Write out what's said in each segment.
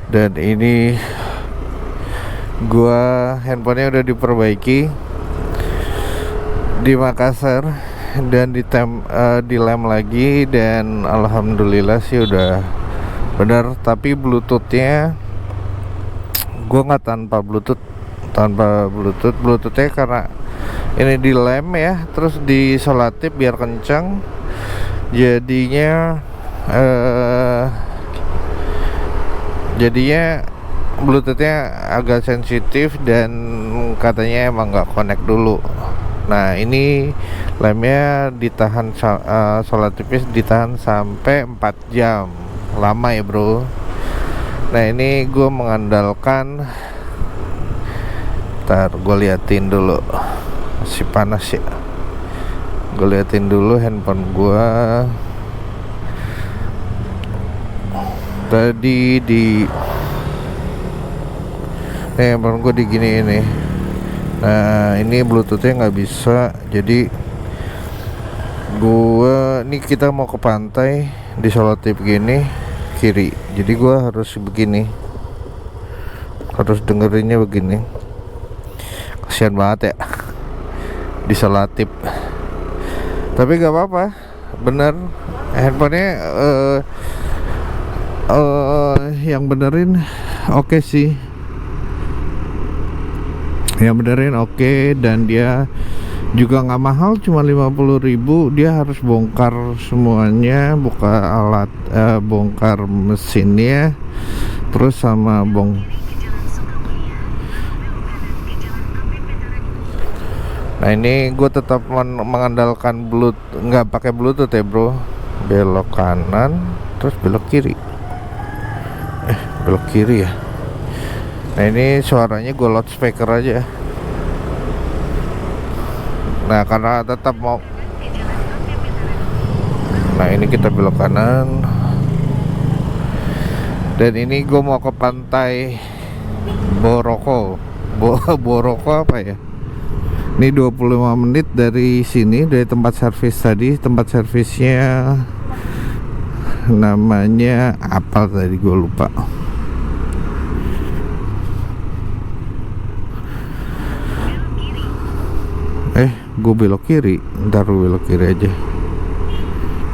Dan ini gua handphonenya udah diperbaiki di Makassar dan dilem lagi, dan alhamdulillah sih udah benar. Tapi bluetoothnya gua nggak bluetoothnya karena ini dilem ya, terus disolatif biar kencang, jadinya bluetoothnya agak sensitif dan katanya emang nggak connect dulu. Nah ini lemnya ditahan, solatifnya ditahan sampai 4 jam, lama ya bro. Nah ini gue mengandalkan, ntar gue liatin dulu, masih panas ya, gue liatin dulu handphone gue tadi handphone gue gini ini. Nah ini bluetoothnya nggak bisa, jadi ini kita mau ke pantai di solatif gini kiri, jadi gue harus begini, harus dengerinnya begini. Kasian banget ya di solatif, tapi gak apa-apa, bener handphonenya yang benerin oke sih, yang benerin oke. Dan dia juga nggak mahal, cuma 50.000. Dia harus bongkar semuanya, buka alat, bongkar mesinnya, terus sama Nah ini gue tetap mengandalkan Bluetooth, nggak pakai Bluetooth ya bro. Belok kanan terus belok kiri, belok kiri ya. Nah ini suaranya gue loudspeaker aja. Nah karena tetap mau, nah ini kita belok kanan. Dan ini gue mau ke pantai Boroko. Boroko apa ya? Ini 25 menit dari sini, dari tempat servis tadi. Tempat servisnya namanya apa tadi gue lupa. Gue belok kiri, ntar belok kiri aja.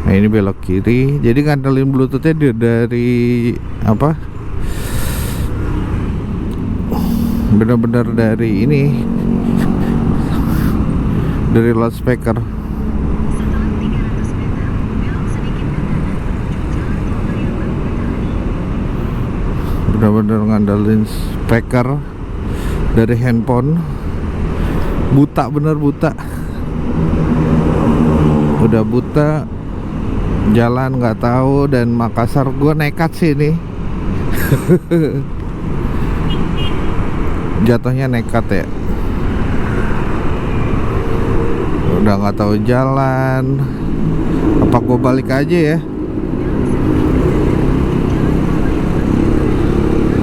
Nah ini belok kiri, jadi ngandelin bluetoothnya dari apa, benar-benar dari ini, dari loudspeaker. Benar-benar ngandelin speaker dari handphone. Buta, bener buta, udah buta, jalan nggak tahu. Dan Makassar gue nekat sih ini. Jatuhnya nekat ya, udah nggak tahu jalan. Apa gue balik aja ya?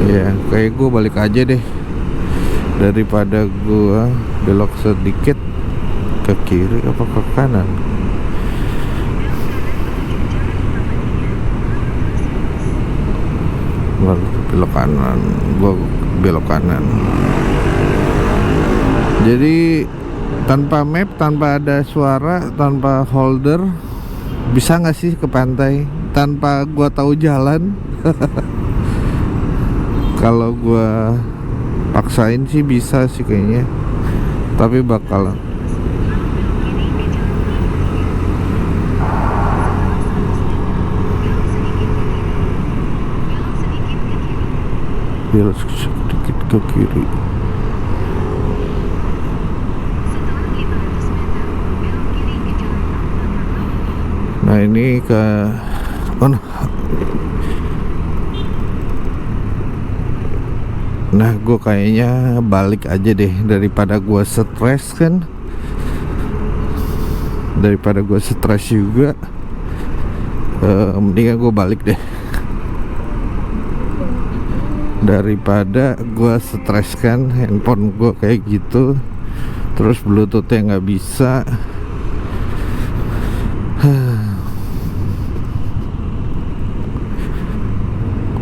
Ya kayak gue balik aja deh, daripada gue belok sedikit ke kiri apa ke kanan. Belok kanan, gue belok kanan. Jadi tanpa map, tanpa ada suara, tanpa holder, bisa nggak sih ke pantai tanpa gue tahu jalan? Kalau gue paksain sih bisa sih kayaknya, tapi bakal belok sedikit ke kiri. Nah ini ke mana? Nah gue kayaknya balik aja deh, daripada gue stres kan, daripada gue stres juga, mendingan gue balik deh, daripada gue stres kan handphone gue kayak gitu, terus bluetoothnya nggak bisa.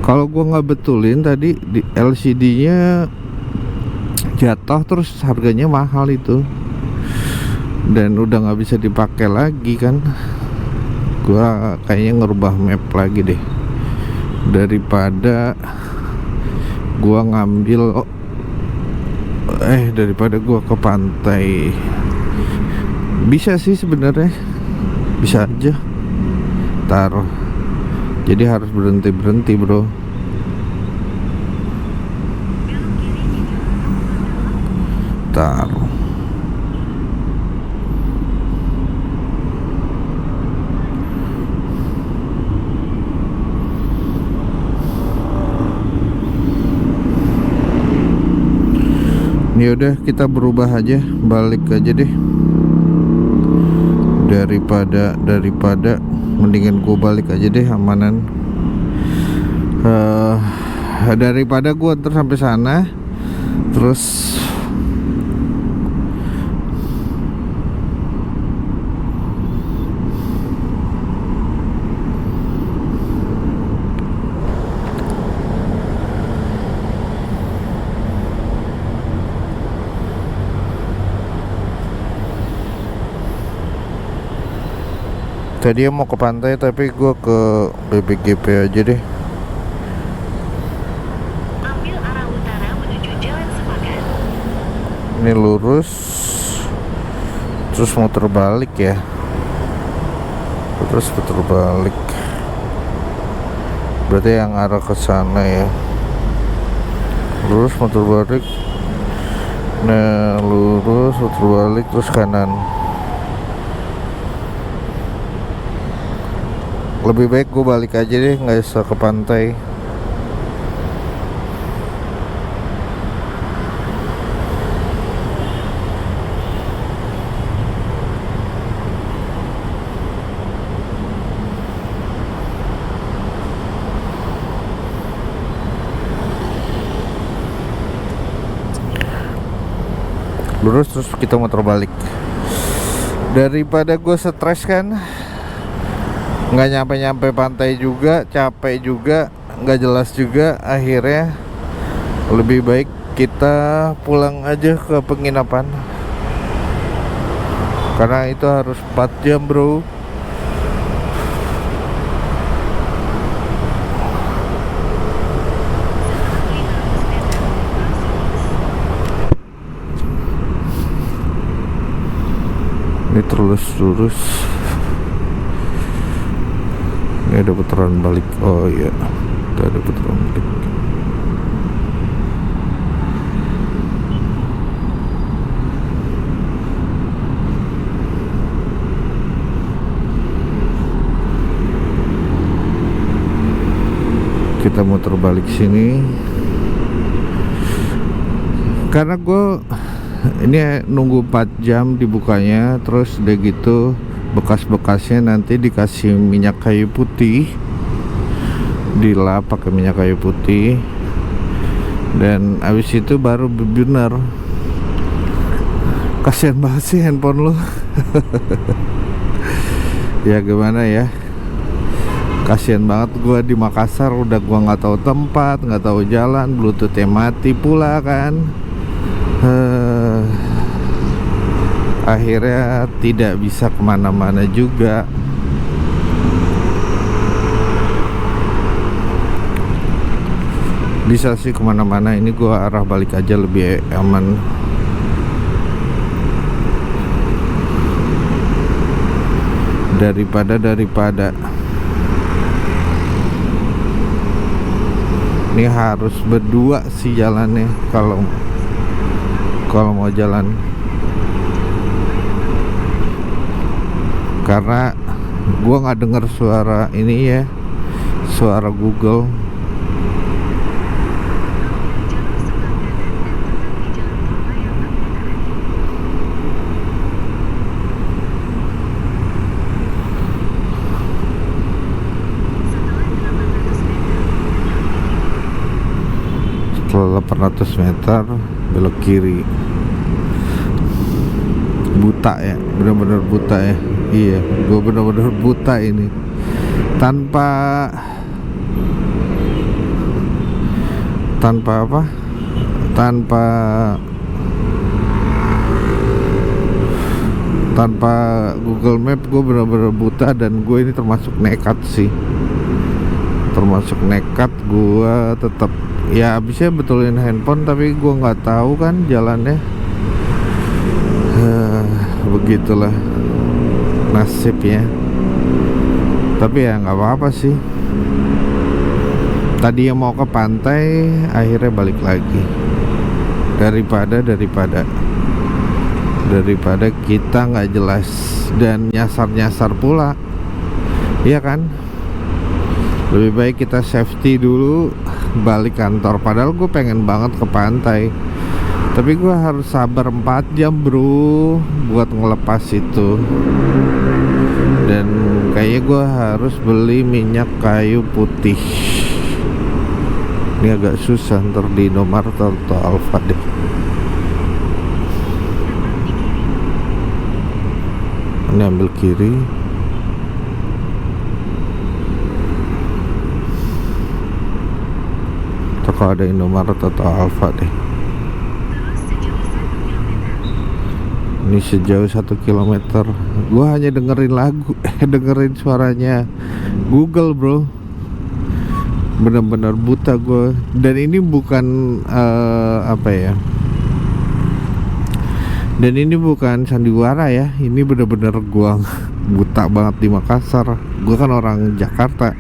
Kalau gua nggak betulin tadi di LCD-nya jatuh, terus harganya mahal itu, dan udah nggak bisa dipakai lagi kan. Gua kayaknya ngerubah map lagi deh, daripada gua ngambil daripada gua ke pantai. Bisa sih sebenarnya, bisa aja taruh, jadi harus berhenti bro. Taruh. Ya udah, kita berubah aja, balik aja deh. Daripada mendingan gue balik aja deh, amanan. Daripada gue ntar sampai sana terus tadi mau ke pantai tapi gue ke BBGP aja deh. Ambil arah utara menuju Jalan Sepakat. Ini lurus terus muter balik ya, terus puter balik, berarti yang arah ke sana ya. Lurus muter balik, nah lurus muter balik terus kanan. Lebih baik gue balik aja deh, nggak usah ke pantai. Lurus terus kita muter balik, daripada gue stres kan, nggak nyampe pantai juga, capek juga, nggak jelas juga. Akhirnya lebih baik kita pulang aja ke penginapan, karena itu harus 4 jam bro. Ini terus lurus. Ini ada putaran balik. Oh iya, ada putaran balik. Kita muter balik sini karena gue ini nunggu 4 jam dibukanya. Terus udah gitu bekas-bekasnya nanti dikasih minyak kayu putih, dilap pakai minyak kayu putih, dan abis itu baru bener. Kasian banget sih handphone lo. Ya gimana ya, kasian banget gua di Makassar, udah gua nggak tahu tempat, nggak tahu jalan, bluetoothnya mati pula kan. Akhirnya tidak bisa kemana-mana juga. Bisa sih kemana-mana, ini gua arah balik aja lebih aman. Daripada ini harus berdua sih jalannya kalau mau jalan, karena gua nggak dengar suara ini ya, suara Google. Setelah 800 meter belok kiri. Buta ya, bener-bener buta ya. Iya, gue bener-bener buta ini. Tanpa tanpa apa, tanpa Google Map gue bener-bener buta. Dan gue ini termasuk nekat sih, termasuk nekat. Gue tetap ya abisnya betulin handphone, tapi gue nggak tahu kan jalannya. Begitulah nasibnya. Tapi ya nggak apa-apa sih. Tadi yang mau ke pantai akhirnya balik lagi, daripada kita nggak jelas dan nyasar pula, iya kan? Lebih baik kita safety dulu, balik kantor. Padahal gue pengen banget ke pantai, tapi gue harus sabar 4 jam bro buat ngelepas itu. Dan kayaknya gue harus beli minyak kayu putih. Ini agak susah ntar di Indomaret atau Alfa deh. Ini ambil kiri. Atau kalau ada Indomaret atau Alfa deh. Ini sejauh 1 kilometer. Gua hanya dengerin lagu, dengerin suaranya Google bro. Bener-bener buta gue. Dan ini bukan apa ya, dan ini bukan sandiwara ya. Ini bener-bener gue buta banget di Makassar. Gue kan orang Jakarta.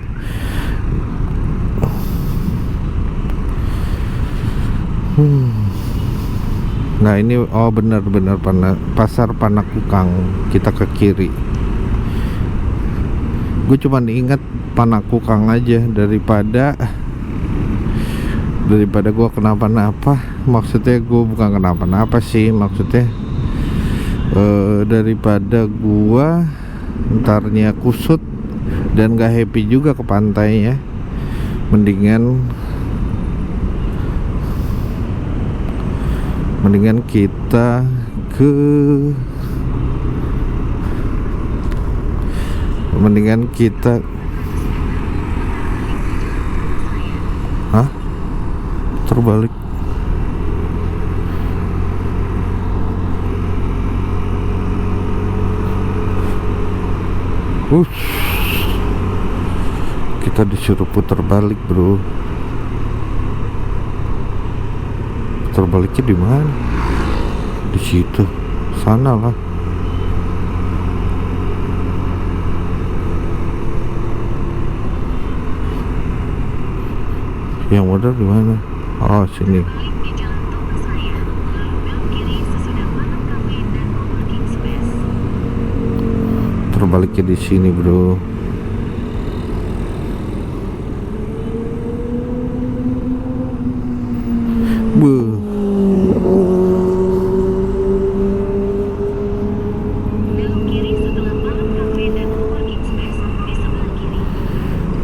Nah ini oh bener-bener pasar Panakukang. Kita ke kiri. Gue cuma ingat Panakukang aja daripada gue kenapa-napa. Maksudnya gue bukan kenapa-napa sih, maksudnya daripada gue ntarnya kusut dan gak happy juga ke pantainya. Mendingan kita terbalik. Kita disuruh putar balik bro. Putar baliknya di mana? Di situ, sana lah. Yang modal di mana? Oh sini. Terbaliknya di sini bro.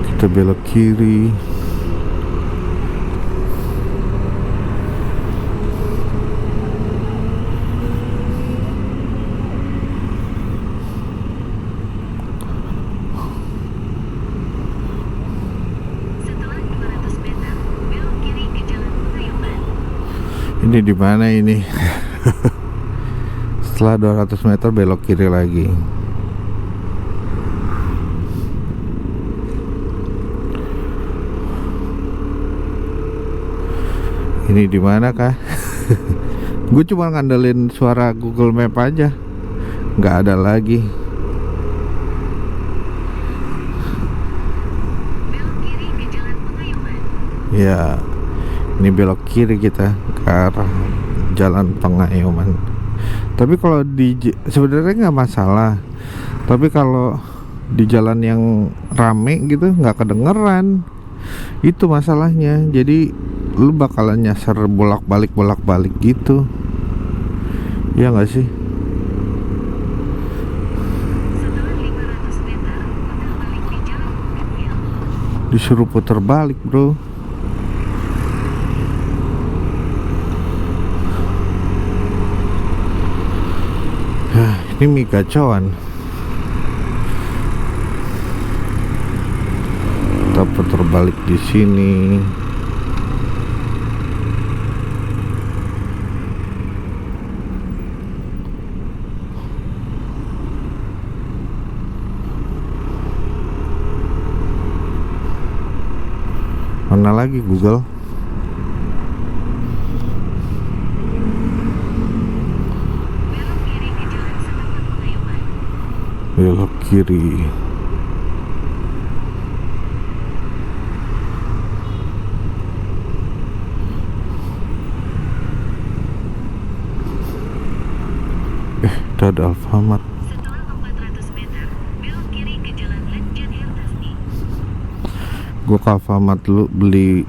Kita belok kiri. Ini di mana ini? Setelah 200 meter belok kiri lagi. Ini di mana kah? Gue cuma ngandelin suara Google Map aja, nggak ada lagi. Ya, ini belok kiri kita ke arah Jalan Pengayuman. Tapi kalau sebenarnya nggak masalah. Tapi kalau di jalan yang rame gitu nggak kedengeran. Itu masalahnya. Jadi lu bakalan nyasar bolak-balik gitu. Ya nggak sih? Disuruh putar balik bro. Ini mie kacauan. Kita putar balik di sini. Mana lagi Google? Belok kiri. Itu ada Alfamart. Setelah 400 meter, belok kiri ke Jalan Ledjen Hertasni. Gua ke Alfamart dulu beli.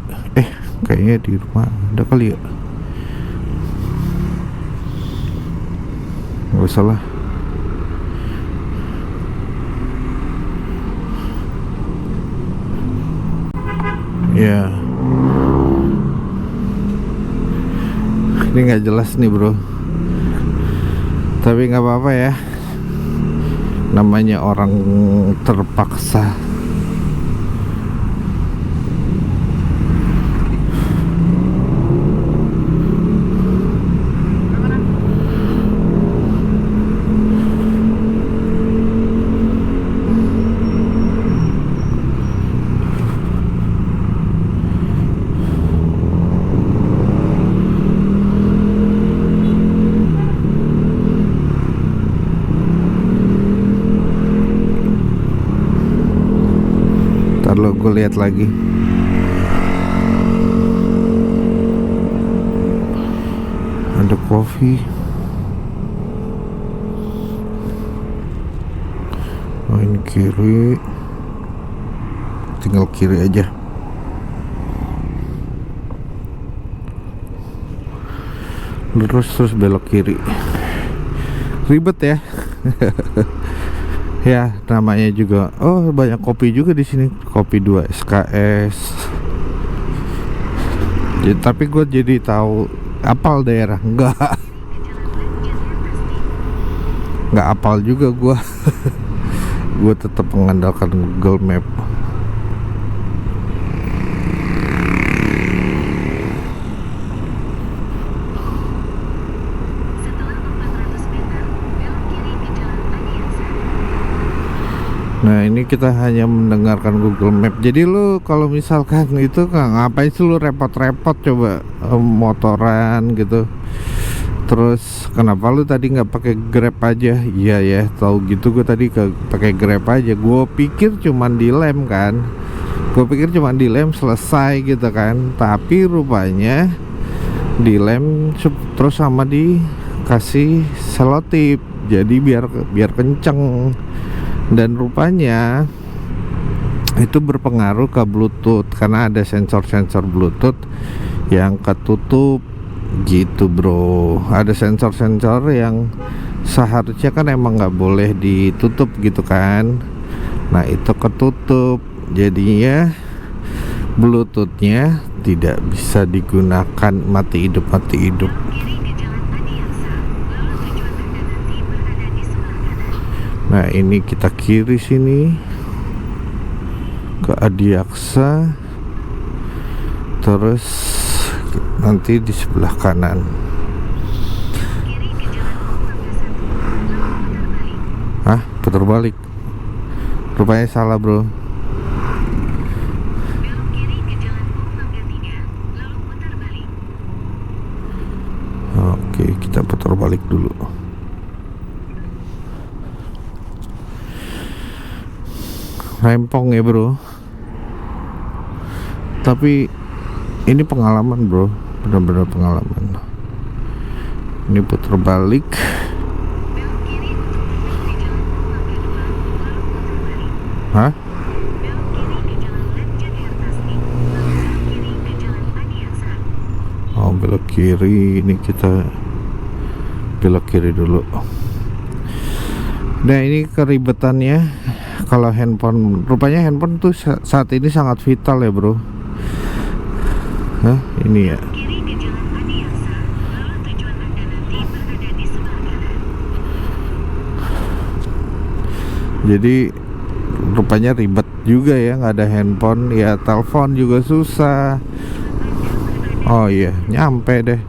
Kayaknya di rumah ada kali ya. Gak usah lah. Ya, ini nggak jelas nih bro, tapi nggak apa-apa ya, namanya orang terpaksa. Lo gue lihat lagi. Ada kopi. Oh ini kiri. Tinggal kiri aja. Lurus terus belok kiri. Ribet ya. Ya namanya juga. Oh banyak kopi juga di sini. Kopi 2 SKS. Ya, tapi gue jadi tahu apal daerah. Enggak apal juga gue. Gue tetap mengandalkan Google Map. Nah ini kita hanya mendengarkan Google Map. Jadi lu kalau misalkan itu ngapain sih lu repot-repot coba motoran gitu. Terus kenapa lu tadi nggak pakai Grab aja? Iya ya, tahu gitu gue tadi pakai Grab aja. Gue pikir cuman dilem kan. Gue pikir cuman dilem selesai gitu kan. Tapi rupanya dilem terus sama dikasih selotip. Jadi biar kenceng. Dan rupanya itu berpengaruh ke Bluetooth karena ada sensor-sensor Bluetooth yang ketutup gitu bro. Ada sensor-sensor yang seharusnya kan emang nggak boleh ditutup gitu kan. Nah itu ketutup, jadinya Bluetoothnya tidak bisa digunakan, mati hidup. Nah ini kita kiri sini ke Adiaksa, terus nanti di sebelah kanan. Hah? Putar balik? Rupanya salah bro. Oke, kita putar balik dulu. Rempong ya bro, tapi ini pengalaman bro, benar-benar pengalaman. Ini putar balik. Hah? Oh belok kiri, ini kita belok kiri dulu. Nah ini keribetannya. Kalau handphone, rupanya handphone tuh saat ini sangat vital ya bro. Hah, ini ya. Jadi rupanya ribet juga ya, nggak ada handphone ya, telepon juga susah. Oh iya, nyampe deh.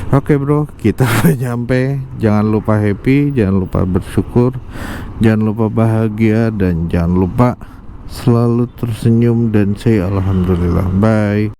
Oke bro, kita udah nyampe. Jangan lupa happy, jangan lupa bersyukur, jangan lupa bahagia, dan jangan lupa Selalu tersenyum dan say alhamdulillah. Bye.